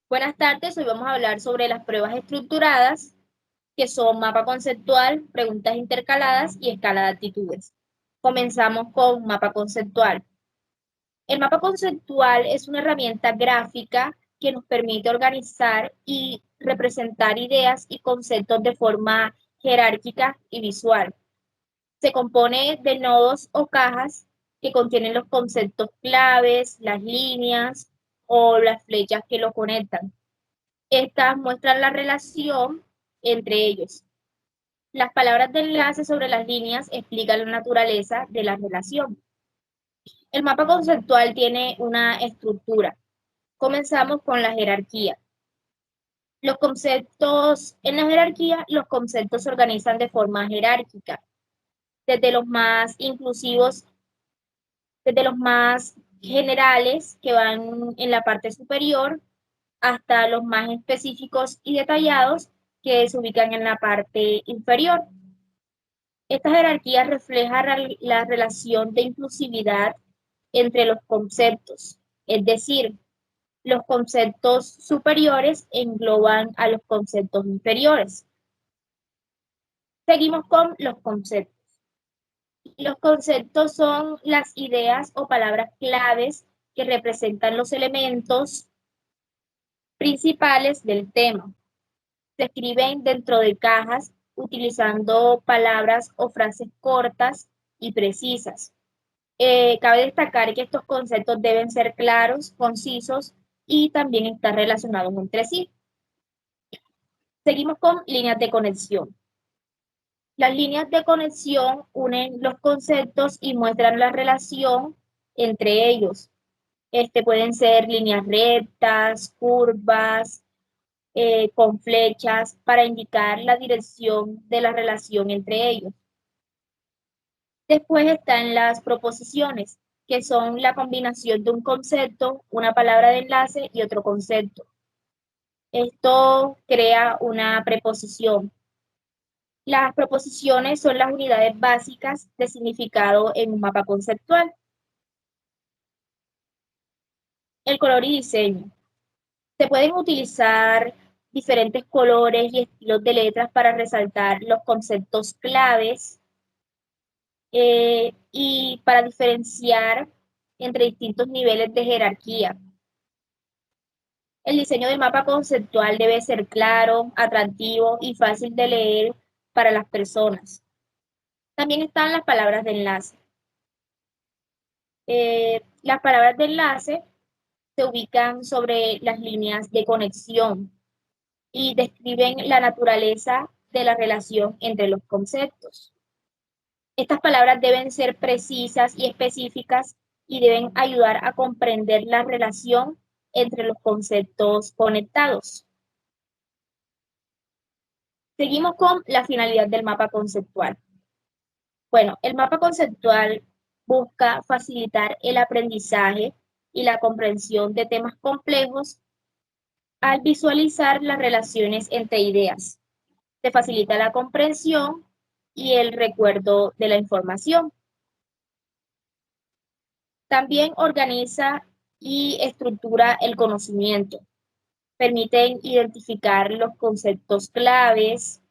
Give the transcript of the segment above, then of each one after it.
Buenas tardes, hoy vamos a hablar sobre las pruebas estructuradas, que son mapa conceptual, preguntas intercaladas y escala de actitudes. Comenzamos con mapa conceptual. El mapa conceptual es una herramienta gráfica que nos permite organizar y representar ideas y conceptos de forma jerárquica y visual. Se compone de nodos o cajas que contienen los conceptos claves, las líneas o las flechas que lo conectan. Estas muestran la relación entre ellos. Las palabras de enlace sobre las líneas explican la naturaleza de la relación. El mapa conceptual tiene una estructura. Comenzamos con la jerarquía. Los conceptos, en la jerarquía, los conceptos se organizan de forma jerárquica, desde los más inclusivos, desde los más generales que van en la parte superior hasta los más específicos y detallados que se ubican en la parte inferior. Esta jerarquía refleja la relación de inclusividad entre los conceptos, es decir, los conceptos superiores engloban a los conceptos inferiores. Seguimos con los conceptos. Los conceptos son las ideas o palabras claves que representan los elementos principales del tema. Se escriben dentro de cajas utilizando palabras o frases cortas y precisas. Cabe destacar que estos conceptos deben ser claros, concisos y también estar relacionados entre sí. Seguimos con líneas de conexión. Las líneas de conexión unen los conceptos y muestran la relación entre ellos. Pueden ser líneas rectas, curvas, con flechas para indicar la dirección de la relación entre ellos. Después están las proposiciones, que son la combinación de un concepto, una palabra de enlace y otro concepto. Esto crea una preposición. Las proposiciones son las unidades básicas de significado en un mapa conceptual. El color y diseño. Se pueden utilizar diferentes colores y estilos de letras para resaltar los conceptos claves y para diferenciar entre distintos niveles de jerarquía. El diseño del mapa conceptual debe ser claro, atractivo y fácil de leer para las personas. También están las palabras de enlace. Las palabras de enlace se ubican sobre las líneas de conexión y describen la naturaleza de la relación entre los conceptos. Estas palabras deben ser precisas y específicas y deben ayudar a comprender la relación entre los conceptos conectados. Seguimos con la finalidad del mapa conceptual. Bueno, el mapa conceptual busca facilitar el aprendizaje y la comprensión de temas complejos al visualizar las relaciones entre ideas. Se facilita la comprensión y el recuerdo de la información. También organiza y estructura el conocimiento. Permiten identificar los conceptos claves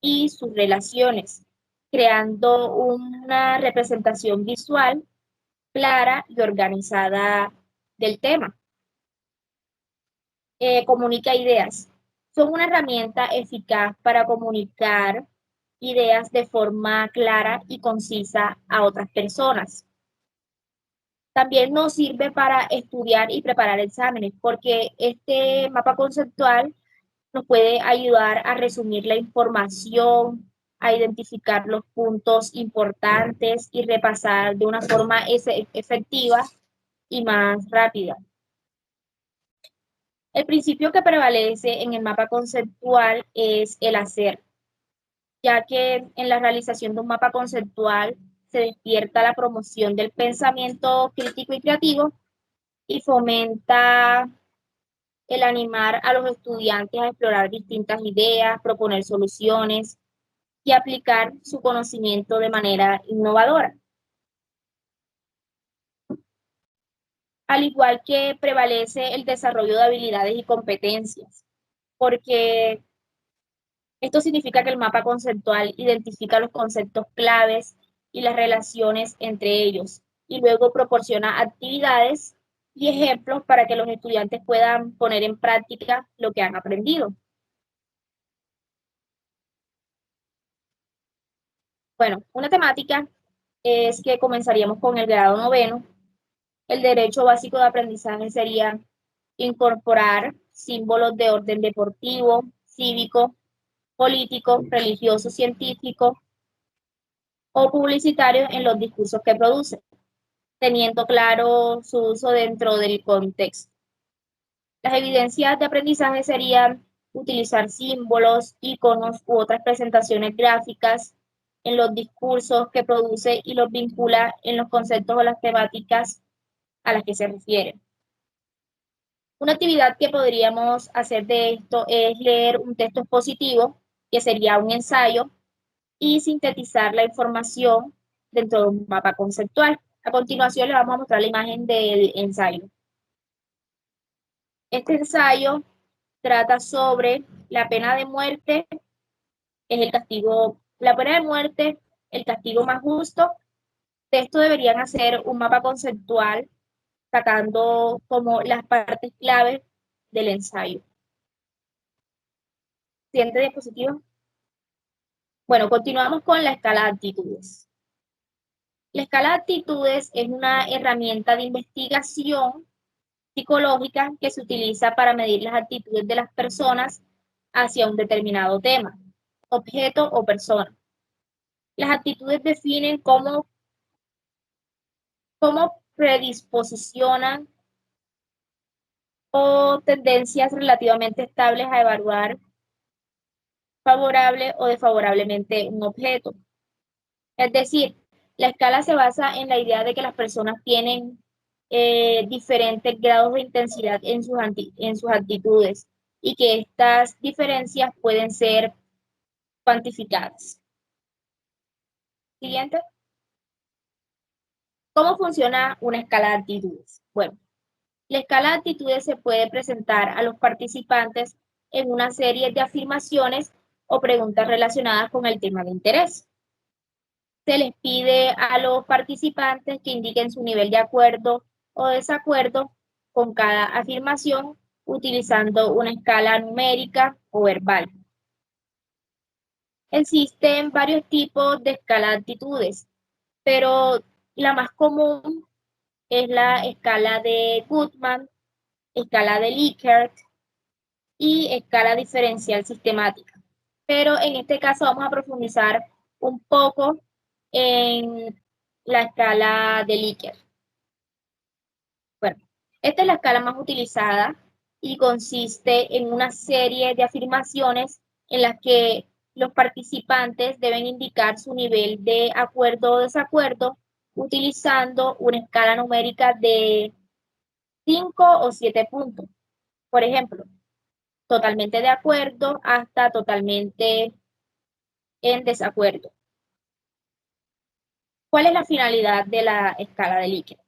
y sus relaciones, creando una representación visual clara y organizada del tema. Comunica ideas. Son una herramienta eficaz para comunicar ideas de forma clara y concisa a otras personas. También nos sirve para estudiar y preparar exámenes, porque este mapa conceptual nos puede ayudar a resumir la información, a identificar los puntos importantes y repasar de una forma efectiva y más rápida. El principio que prevalece en el mapa conceptual es el hacer, ya que en la realización de un mapa conceptual se despierta la promoción del pensamiento crítico y creativo y fomenta el animar a los estudiantes a explorar distintas ideas, proponer soluciones y aplicar su conocimiento de manera innovadora. al igual que prevalece el desarrollo de habilidades y competencias, porque esto significa que el mapa conceptual identifica los conceptos claves y las relaciones entre ellos, y luego proporciona actividades y ejemplos para que los estudiantes puedan poner en práctica lo que han aprendido. Bueno, una temática es que comenzaríamos con el grado noveno. El derecho básico de aprendizaje sería incorporar símbolos de orden deportivo, cívico, político, religioso, científico o publicitario en los discursos que produce, teniendo claro su uso dentro del contexto. Las evidencias de aprendizaje serían utilizar símbolos, iconos u otras presentaciones gráficas en los discursos que produce y los vincula en los conceptos o las temáticas a las que se refieren. Una actividad que podríamos hacer de esto es leer un texto expositivo, que sería un ensayo, y sintetizar la información dentro de un mapa conceptual. A continuación les vamos a mostrar la imagen del ensayo. Este ensayo trata sobre la pena de muerte, es el castigo, la pena de muerte, el castigo más justo. De esto deberían hacer un mapa conceptual sacando como las partes claves del ensayo. Siguiente diapositiva. Bueno, continuamos con la escala de actitudes. La escala de actitudes es una herramienta de investigación psicológica que se utiliza para medir las actitudes de las personas hacia un determinado tema, objeto o persona. Las actitudes definen cómo predisposicionan o tendencias relativamente estables a evaluar favorable o desfavorablemente un objeto. Es decir, la escala se basa en la idea de que las personas tienen diferentes grados de intensidad en sus actitudes y que estas diferencias pueden ser cuantificadas. Siguiente. ¿Cómo funciona una escala de actitudes? Bueno, la escala de actitudes se puede presentar a los participantes en una serie de afirmaciones o preguntas relacionadas con el tema de interés. Se les pide a los participantes que indiquen su nivel de acuerdo o desacuerdo con cada afirmación utilizando una escala numérica o verbal. Existen varios tipos de escala de actitudes, pero la más común es la escala de Goodman, escala de Likert y escala diferencial sistemática. Pero en este caso vamos a profundizar un poco en la escala de Likert. Bueno, esta es la escala más utilizada y consiste en una serie de afirmaciones en las que los participantes deben indicar su nivel de acuerdo o desacuerdo utilizando una escala numérica de 5 o 7 puntos. Por ejemplo, totalmente de acuerdo hasta totalmente en desacuerdo. ¿Cuál es la finalidad de la escala de Likert?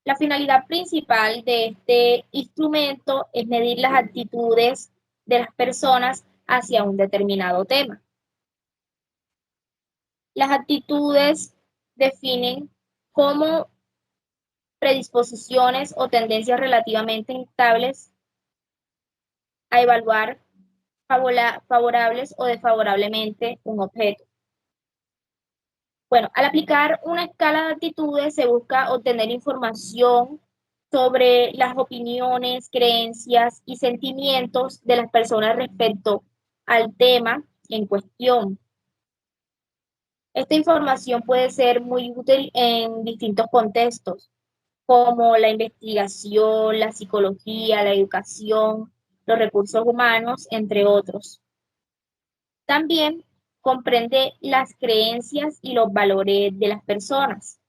La finalidad principal de este instrumento es medir las actitudes de las personas hacia un determinado tema. Las actitudes definen cómo predisposiciones o tendencias relativamente estables a evaluar favorables o desfavorablemente un objeto. Bueno, al aplicar una escala de actitudes se busca obtener información sobre las opiniones, creencias y sentimientos de las personas respecto al tema en cuestión. Esta información puede ser muy útil en distintos contextos, como la investigación, la psicología, la educación, los recursos humanos, entre otros. También comprende las creencias y los valores de las personas,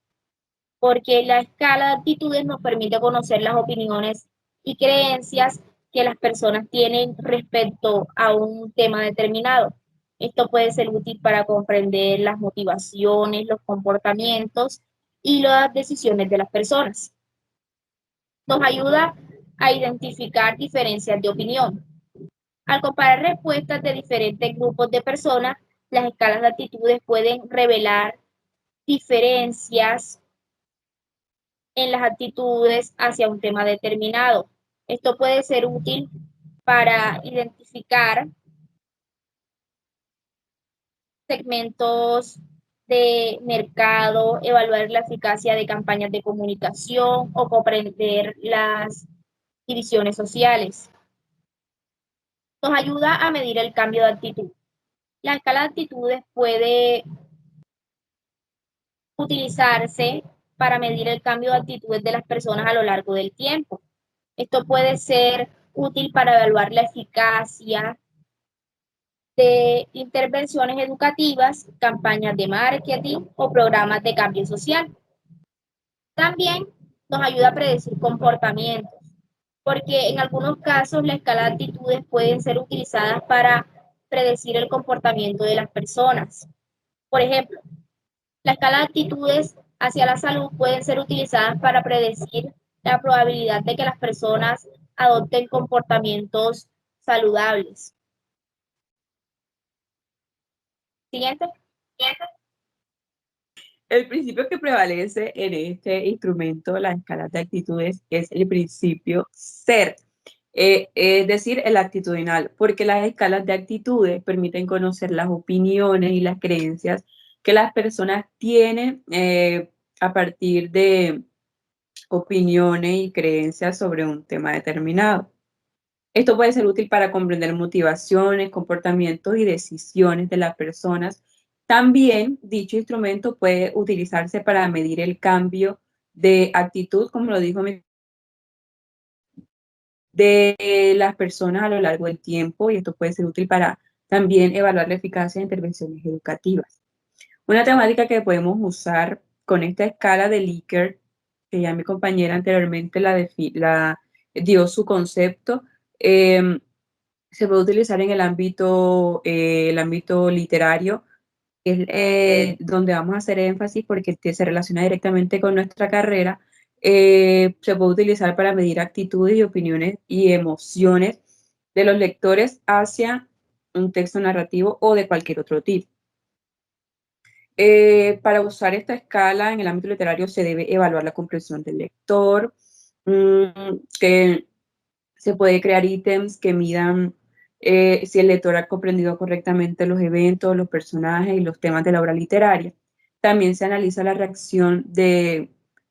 porque la escala de actitudes nos permite conocer las opiniones y creencias que las personas tienen respecto a un tema determinado. Esto puede ser útil para comprender las motivaciones, los comportamientos y las decisiones de las personas. Nos ayuda a identificar diferencias de opinión. Al comparar respuestas de diferentes grupos de personas, las escalas de actitudes pueden revelar diferencias en las actitudes hacia un tema determinado. Esto puede ser útil para identificar segmentos de mercado, evaluar la eficacia de campañas de comunicación o comprender las divisiones sociales. Nos ayuda a medir el cambio de actitud. La escala de actitudes puede utilizarse para medir el cambio de actitudes de las personas a lo largo del tiempo. Esto puede ser útil para evaluar la eficacia de intervenciones educativas, campañas de marketing o programas de cambio social. También nos ayuda a predecir comportamientos, porque en algunos casos la escala de actitudes pueden ser utilizadas para predecir el comportamiento de las personas. Por ejemplo, la escala de actitudes hacia la salud pueden ser utilizadas para predecir la probabilidad de que las personas adopten comportamientos saludables. Siguiente. El principio que prevalece en este instrumento, las escalas de actitudes, es el principio SER, es decir, el actitudinal, porque las escalas de actitudes permiten conocer las opiniones y las creencias que las personas tienen a partir de opiniones y creencias sobre un tema determinado. Esto puede ser útil para comprender motivaciones, comportamientos y decisiones de las personas. También dicho instrumento puede utilizarse para medir el cambio de actitud, como lo dijo de las personas a lo largo del tiempo, y esto puede ser útil para también evaluar la eficacia de intervenciones educativas. Una temática que podemos usar con esta escala de Likert, que ya mi compañera anteriormente la dio su concepto, se puede utilizar en el ámbito literario, que es donde vamos a hacer énfasis porque se relaciona directamente con nuestra carrera. Se puede utilizar para medir actitudes y opiniones y emociones de los lectores hacia un texto narrativo o de cualquier otro tipo. Para usar esta escala en el ámbito literario se debe evaluar la comprensión del lector, que se puede crear ítems que midan si el lector ha comprendido correctamente los eventos, los personajes y los temas de la obra literaria. También se analiza la reacción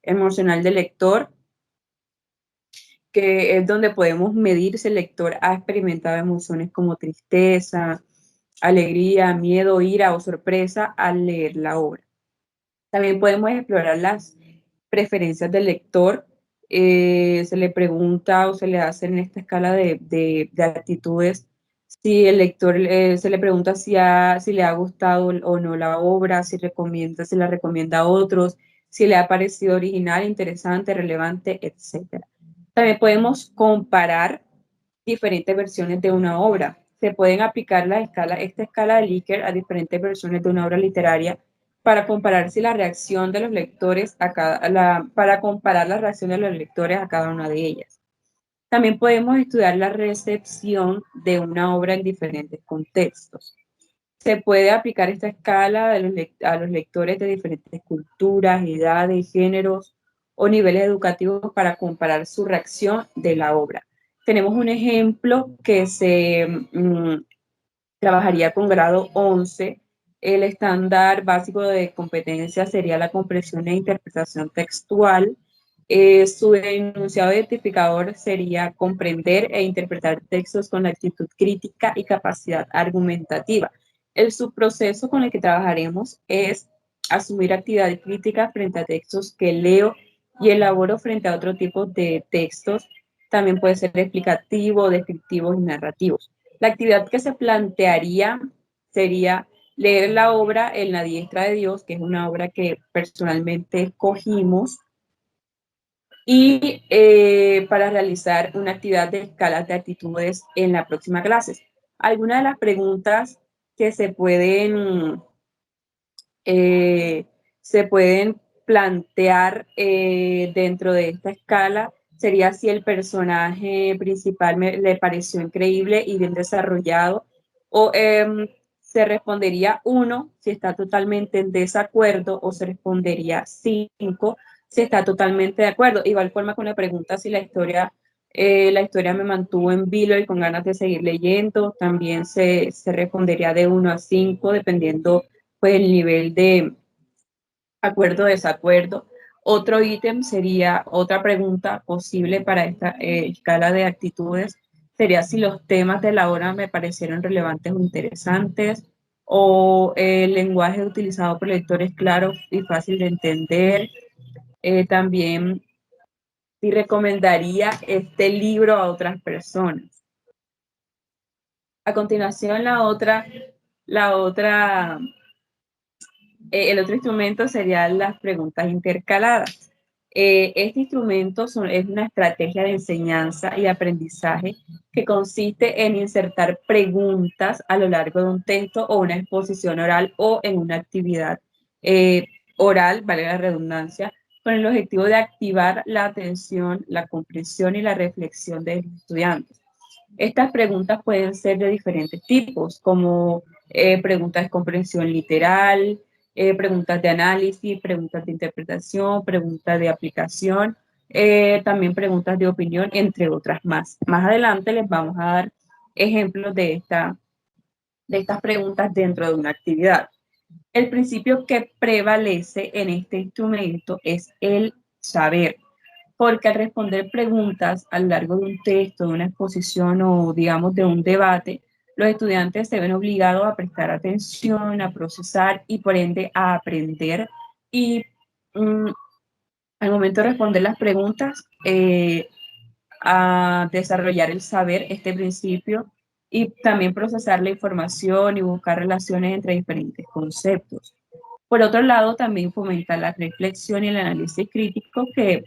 emocional del lector, que es donde podemos medir si el lector ha experimentado emociones como tristeza, alegría, miedo, ira o sorpresa al leer la obra. También podemos explorar las preferencias del lector. Se le pregunta o se le hace en esta escala de actitudes si el lector se le pregunta si le ha gustado o no la obra, si la recomienda a otros, si le ha parecido original, interesante, relevante, etc. También podemos comparar diferentes versiones de una obra. Se pueden aplicar esta escala de Likert a diferentes versiones de una obra literaria para comparar si la reacción de los lectores para comparar la reacción de los lectores a cada una de ellas. También podemos estudiar la recepción de una obra en diferentes contextos. Se puede aplicar esta escala a los lectores de diferentes culturas, edades, géneros o niveles educativos para comparar su reacción de la obra. Tenemos un ejemplo que se trabajaría con grado 11. El estándar básico de competencia sería la comprensión e interpretación textual. Su enunciado identificador sería comprender e interpretar textos con actitud crítica y capacidad argumentativa. El subproceso con el que trabajaremos es asumir actividad crítica frente a textos que leo y elaboro frente a otro tipo de textos. También puede ser explicativo, descriptivos y narrativos. La actividad que se plantearía sería leer la obra En la diestra de Dios, que es una obra que personalmente escogimos, y para realizar una actividad de escalas de actitudes en la próxima clase. Algunas de las preguntas que se pueden plantear dentro de esta escala sería si el personaje principal le pareció increíble y bien desarrollado, o se respondería 1 si está totalmente en desacuerdo, o se respondería 5 si está totalmente de acuerdo. Igual forma con la pregunta si la historia me mantuvo en vilo y con ganas de seguir leyendo, también se respondería de 1 a 5, dependiendo pues el nivel de acuerdo o desacuerdo. Otro ítem sería, otra pregunta posible para esta escala de actitudes, sería si los temas de la obra me parecieron relevantes o interesantes, o el lenguaje utilizado por el lector es claro y fácil de entender. También si recomendaría este libro a otras personas. A continuación, el otro instrumento serían las preguntas intercaladas. Este instrumento es una estrategia de enseñanza y aprendizaje que consiste en insertar preguntas a lo largo de un texto o una exposición oral o en una actividad oral, vale la redundancia, con el objetivo de activar la atención, la comprensión y la reflexión de los estudiantes. Estas preguntas pueden ser de diferentes tipos, como preguntas de comprensión literal, preguntas de análisis, preguntas de interpretación, preguntas de aplicación, también preguntas de opinión, entre otras más. Más adelante les vamos a dar ejemplos de estas preguntas dentro de una actividad. El principio que prevalece en este instrumento es el saber, porque al responder preguntas a lo largo de un texto, de una exposición o digamos de un debate, los estudiantes se ven obligados a prestar atención, a procesar y por ende a aprender. Y al momento de responder las preguntas, a desarrollar el saber, este principio, y también procesar la información y buscar relaciones entre diferentes conceptos. Por otro lado, también fomenta la reflexión y el análisis crítico, que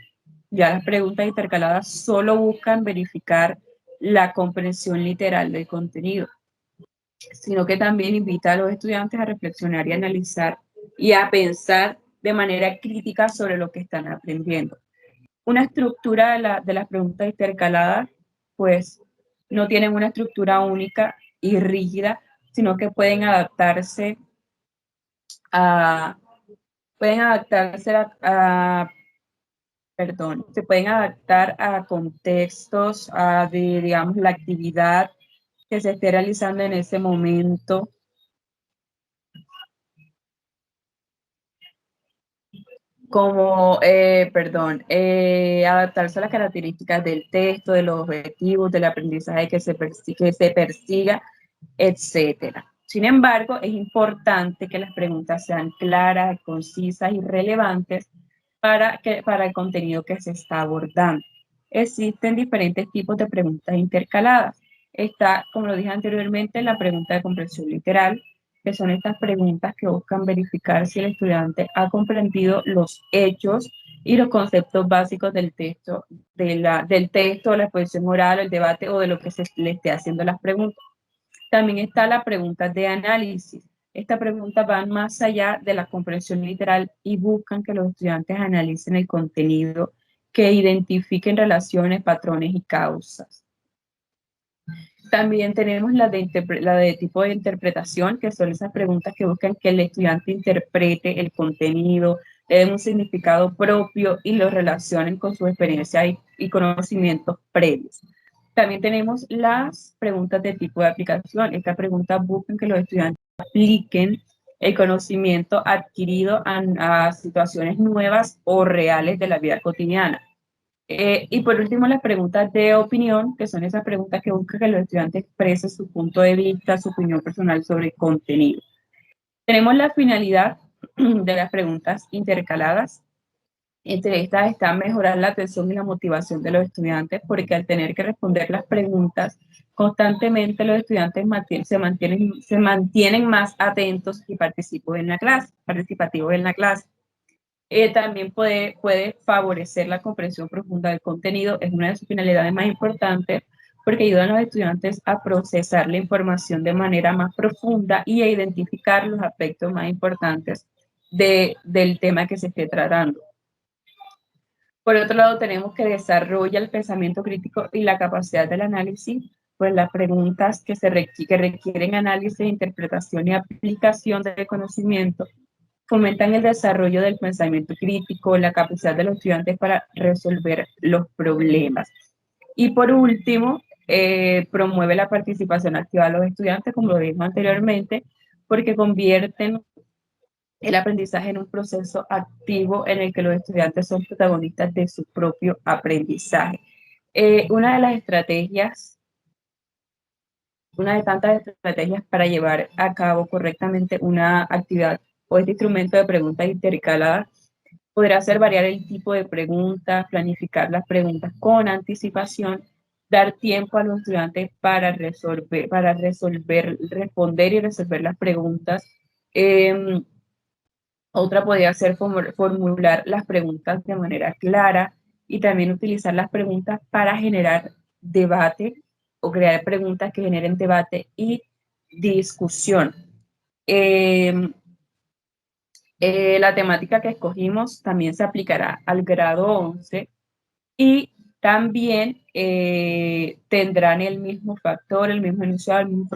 ya las preguntas intercaladas solo buscan verificar la comprensión literal del contenido, sino que también invita a los estudiantes a reflexionar y analizar y a pensar de manera crítica sobre lo que están aprendiendo. Una estructura de las preguntas intercaladas, pues no tienen una estructura única y rígida, sino que a, pueden adaptarse se pueden adaptar a contextos, digamos, la actividad que se esté realizando en ese momento. Como, adaptarse a las características del texto, de los objetivos, del aprendizaje que se persiga, etcétera. Sin embargo, es importante que las preguntas sean claras, concisas y relevantes para el contenido que se está abordando. Existen diferentes tipos de preguntas intercaladas. Está, como lo dije anteriormente, la pregunta de comprensión literal, que son estas preguntas que buscan verificar si el estudiante ha comprendido los hechos y los conceptos básicos del texto, del texto, la exposición oral, el debate o de lo que se le esté haciendo las preguntas. También está la pregunta de análisis. Estas preguntas van más allá de la comprensión literal y buscan que los estudiantes analicen el contenido, que identifiquen relaciones, patrones y causas. También tenemos la de tipo de interpretación, que son esas preguntas que buscan que el estudiante interprete el contenido, le den un significado propio y lo relacionen con su experiencia y conocimientos previos. También tenemos las preguntas de tipo de aplicación. Estas preguntas buscan que los estudiantes apliquen el conocimiento adquirido a situaciones nuevas o reales de la vida cotidiana. Y por último, las preguntas de opinión, que son esas preguntas que buscan que los estudiantes expresen su punto de vista, su opinión personal sobre el contenido. Tenemos la finalidad de las preguntas intercaladas. Entre estas está mejorar la atención y la motivación de los estudiantes, porque al tener que responder las preguntas constantemente, los estudiantes se mantienen más atentos y participativos en la clase. También puede favorecer la comprensión profunda del contenido, es una de sus finalidades más importantes, porque ayuda a los estudiantes a procesar la información de manera más profunda y a identificar los aspectos más importantes del tema que se esté tratando. Por otro lado, tenemos que desarrolla el pensamiento crítico y la capacidad del análisis, pues las preguntas que requieren análisis, interpretación y aplicación del conocimiento fomentan el desarrollo del pensamiento crítico, la capacidad de los estudiantes para resolver los problemas. Y por último, promueve la participación activa de los estudiantes, como lo dijimos anteriormente, porque convierten el aprendizaje en un proceso activo en el que los estudiantes son protagonistas de su propio aprendizaje. Una de las estrategias, una de tantas estrategias para llevar a cabo correctamente una actividad o este instrumento de preguntas intercaladas podrá ser variar el tipo de preguntas, planificar las preguntas con anticipación, dar tiempo a los estudiantes para responder y resolver las preguntas. Otra podría ser formular las preguntas de manera clara y también utilizar las preguntas para generar debate o crear preguntas que generen debate y discusión. La temática que escogimos también se aplicará al grado 11 y también tendrán el mismo factor, el mismo enunciado, el mismo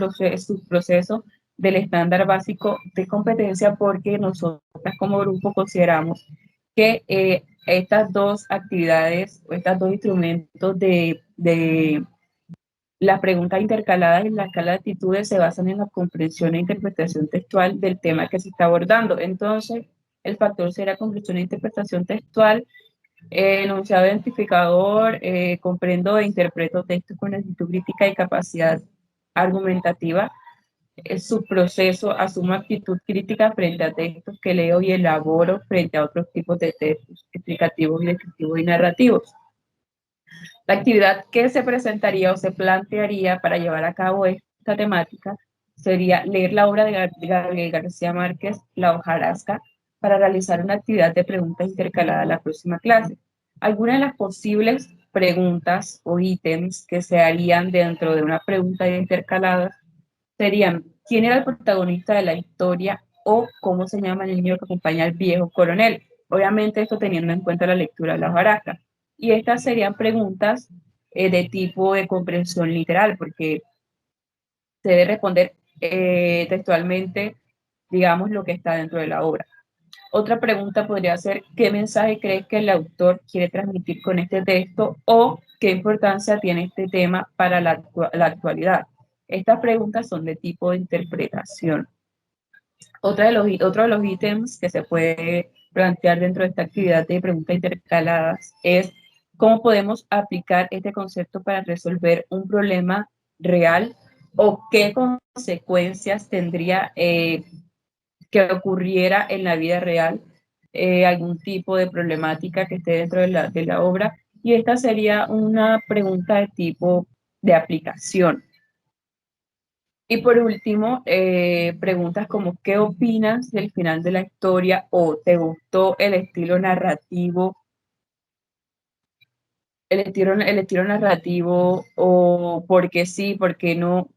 proceso del estándar básico de competencia, porque nosotros como grupo consideramos que estas dos actividades o estos dos instrumentos de las preguntas intercaladas en la escala de actitudes se basan en la comprensión e interpretación textual del tema que se está abordando. Entonces, el factor será comprensión e interpretación textual, enunciado identificador, comprendo e interpreto textos con actitud crítica y capacidad argumentativa. Su proceso, asumo actitud crítica frente a textos que leo y elaboro frente a otros tipos de textos explicativos y descriptivos y narrativos. La actividad que se presentaría o se plantearía para llevar a cabo esta temática sería leer la obra de Gabriel García Márquez, La hojarasca, para realizar una actividad de preguntas intercalada a la próxima clase. Algunas de las posibles preguntas o ítems que se harían dentro de una pregunta intercalada serían: ¿quién era el protagonista de la historia? O ¿cómo se llama el niño que acompaña al viejo coronel? Obviamente esto teniendo en cuenta la lectura de La hojarasca. Y estas serían preguntas de tipo de comprensión literal, porque se debe responder textualmente, digamos, lo que está dentro de la obra. Otra pregunta podría ser: ¿qué mensaje crees que el autor quiere transmitir con este texto? O ¿qué importancia tiene este tema para la actualidad? Estas preguntas son de tipo de interpretación. Otro de los ítems que se puede plantear dentro de esta actividad de preguntas intercaladas es: ¿cómo podemos aplicar este concepto para resolver un problema real? ¿O qué consecuencias tendría que ocurriera en la vida real algún tipo de problemática que esté dentro de la obra? Y esta sería una pregunta de tipo de aplicación. Y por último, preguntas como: ¿qué opinas del final de la historia? ¿O te gustó el estilo narrativo? El estilo narrativo, o por qué sí, por qué no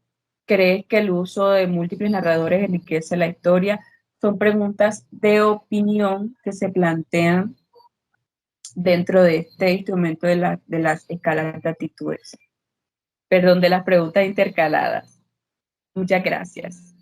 crees que el uso de múltiples narradores enriquece la historia. Son preguntas de opinión que se plantean dentro de este instrumento de las escalas de actitudes. Perdón, de las preguntas intercaladas. Muchas gracias.